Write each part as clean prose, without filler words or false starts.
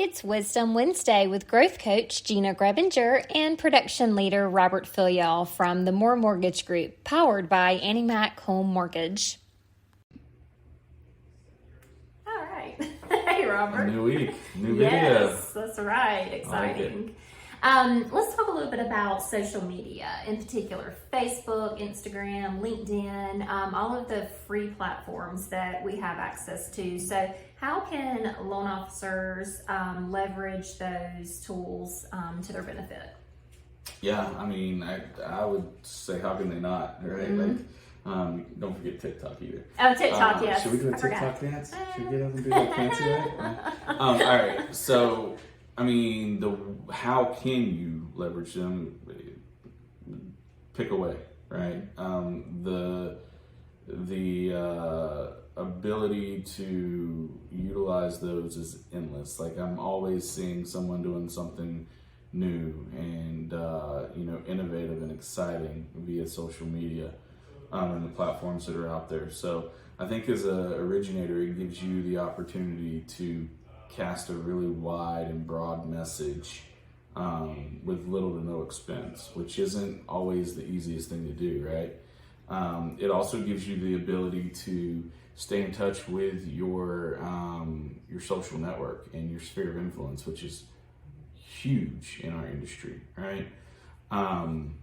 It's Wisdom Wednesday with growth coach Gina Grebinger and production leader Robert Filial from the Moore Mortgage Group, powered by Annie Mac Home Mortgage. All right. Hey, Robert. New week, new video. Yes, that's right. Exciting. Let's talk a little bit about social media, in particular Facebook, Instagram, LinkedIn, all of the free platforms that we have access to. So how can loan officers leverage those tools to their benefit? Yeah, I mean, I would say, how can they not, right? Like, don't forget TikTok either. Oh, TikTok, yes. Should we do a TikTok dance? Should we get up and do that fancy way? All right, so, I mean, how can you leverage them? Pick a way, right? The ability to utilize those is endless. Like, I'm always seeing someone doing something new and innovative and exciting via social media and the platforms that are out there. So I think as a originator, it gives you the opportunity to cast a really wide and broad message with little to no expense, which isn't always the easiest thing to do, right? It also gives you the ability to stay in touch with your social network and your sphere of influence, which is huge in our industry, right? And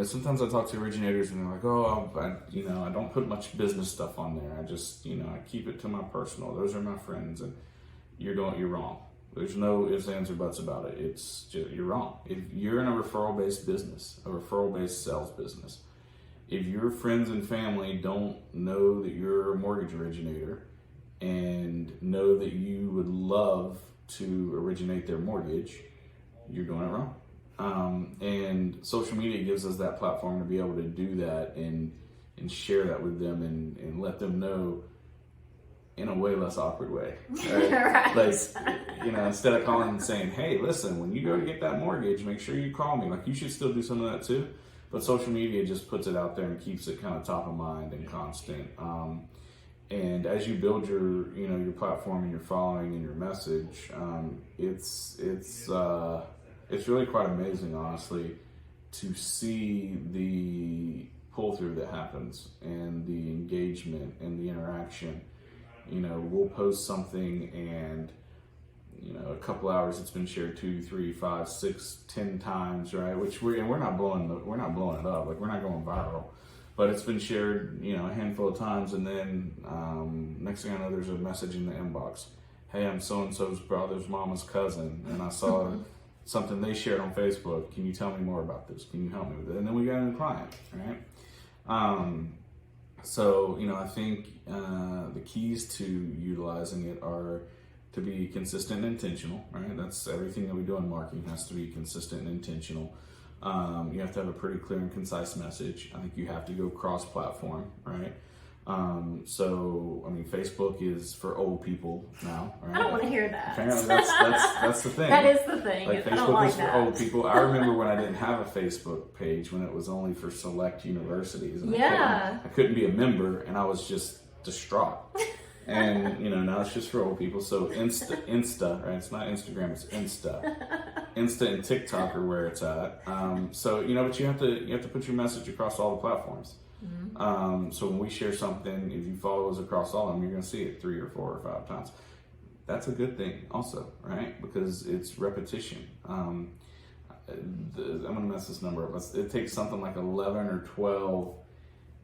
sometimes I talk to originators and they're like, "Oh, I don't put much business stuff on there. I just, I keep it to my personal. Those are my friends." And you're wrong. There's no ifs, ands, or buts about it. It's just, you're wrong. If you're in a referral-based business, a referral-based sales business, if your friends and family don't know that you're a mortgage originator and know that you would love to originate their mortgage, you're doing it wrong. And social media gives us that platform to be able to do that and share that with them and let them know in a way less awkward way. Right? Right. Like, instead of calling and saying, "Hey, listen, when you go to get that mortgage, make sure you call me." Like, you should still do some of that too. But social media just puts it out there and keeps it kind of top of mind and constant. And as you build your platform and your following and your message, it's really quite amazing, honestly, to see the pull through that happens and the engagement and the interaction. We'll post something and a couple hours it's been shared 2, 3, 5, 6, 10 times, right? Which we're not blowing it up, like we're not going viral, but it's been shared a handful of times, and then next thing I know, there's a message in the inbox. "Hey, I'm so and so's brother's mama's cousin, and I saw something they shared on Facebook. Can you tell me more about this? Can you help me with it?" And then we got a new client, right? So I think the keys to utilizing it are to be consistent and intentional, right? That's everything that we do in marketing has to be consistent and intentional. You have to have a pretty clear and concise message. I think you have to go cross-platform, right? Facebook is for old people now, right? I don't want to hear that. Apparently that's the thing. That is the thing. Like, I don't Facebook like is for that. old people. I remember when I didn't have a Facebook page, when it was only for select universities. And I couldn't be a member, and I was just distraught. And now it's just for old people. So Insta, right? It's not Instagram, it's Insta. Insta and TikTok are where it's at. But you have to put your message across all the platforms. Mm-hmm. So when we share something, if you follow us across all of them, you're going to see it 3 or 4 or 5 times. That's a good thing also, right? Because it's repetition. I'm going to mess this number up. It takes something like 11 or 12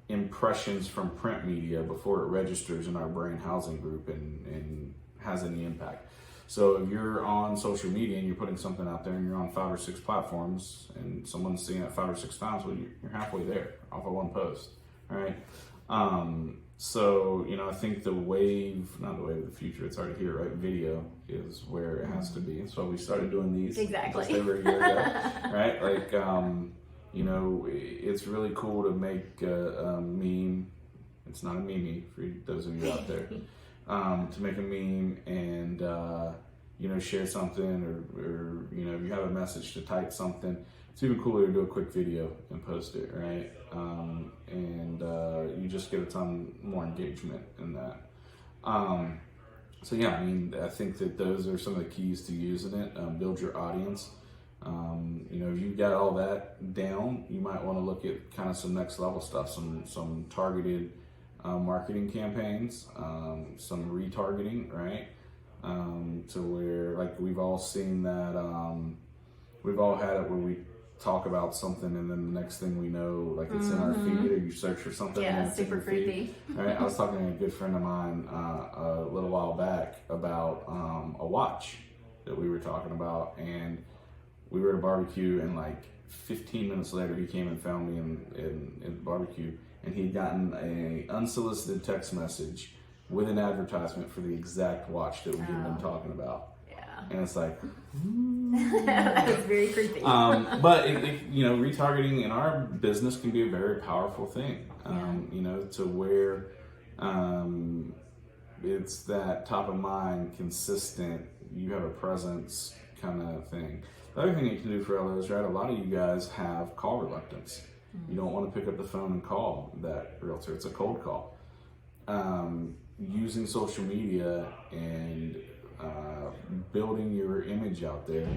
impressions from print media before it registers in our brain housing group and has any impact. So if you're on social media and you're putting something out there and you're on 5 or 6 platforms and someone's seeing it 5 or 6 times, well, you're halfway there off of one post, right? I think not the wave of the future, it's already here, right? Video is where it has to be. So we started doing these exactly just over a year ago, right? Like, it's really cool to make a meme. It's not a meme for those of you out there. To make a meme and share something, or if you have a message to type something, it's even cooler to do a quick video and post it, right? You just get a ton more engagement in that. So yeah, I mean, I think that those are some of the keys to using it. Build your audience. If you've got all that down, you might want to look at kind of some next level stuff, some targeted marketing campaigns, some retargeting, right? To where, like, we've all seen that, we've all had it where we talk about something and then the next thing we know, like, it's in our feed, or you search for something. Yeah, and it's in super your feed. creepy. Right? I was talking to a good friend of mine a little while back about a watch that we were talking about, and we were at a barbecue, and like 15 minutes later he came and found me in the barbecue, and he'd gotten a unsolicited text message with an advertisement for the exact watch that we had been talking about. And it's like, that was very creepy. but retargeting in our business can be a very powerful thing. To where it's that top of mind, consistent, you have a presence kind of thing. The other thing you can do for LOs, right? A lot of you guys have call reluctance. You don't want to pick up the phone and call that realtor. It's a cold call. Using social media and building your image out there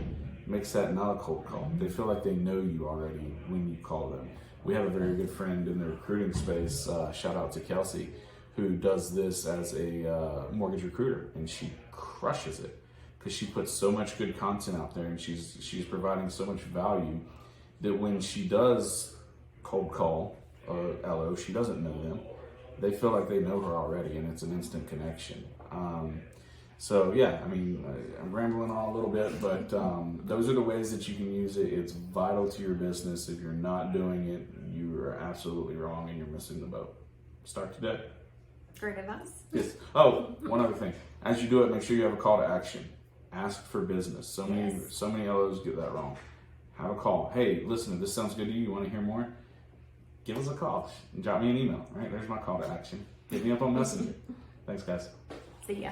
makes that not a cold call. They feel like they know you already when you call them. We have a very good friend in the recruiting space, shout out to Kelsey, who does this as a mortgage recruiter, and she crushes it because she puts so much good content out there, and she's providing so much value that when she does cold call a LO, she doesn't know them. They feel like they know her already, and it's an instant connection. So yeah, I mean, I'm rambling on a little bit, but those are the ways that you can use it. It's vital to your business. If you're not doing it, you are absolutely wrong and you're missing the boat. Start today. Great advice. Yes. Oh, one other thing. As you do it, make sure you have a call to action. Ask for business. So many LOs get that wrong. Have a call. Hey, listen, if this sounds good to you, you want to hear more? Give us a call. Drop me an email. Right, there's my call to action. Hit me up on Messenger. Thanks, guys. See ya.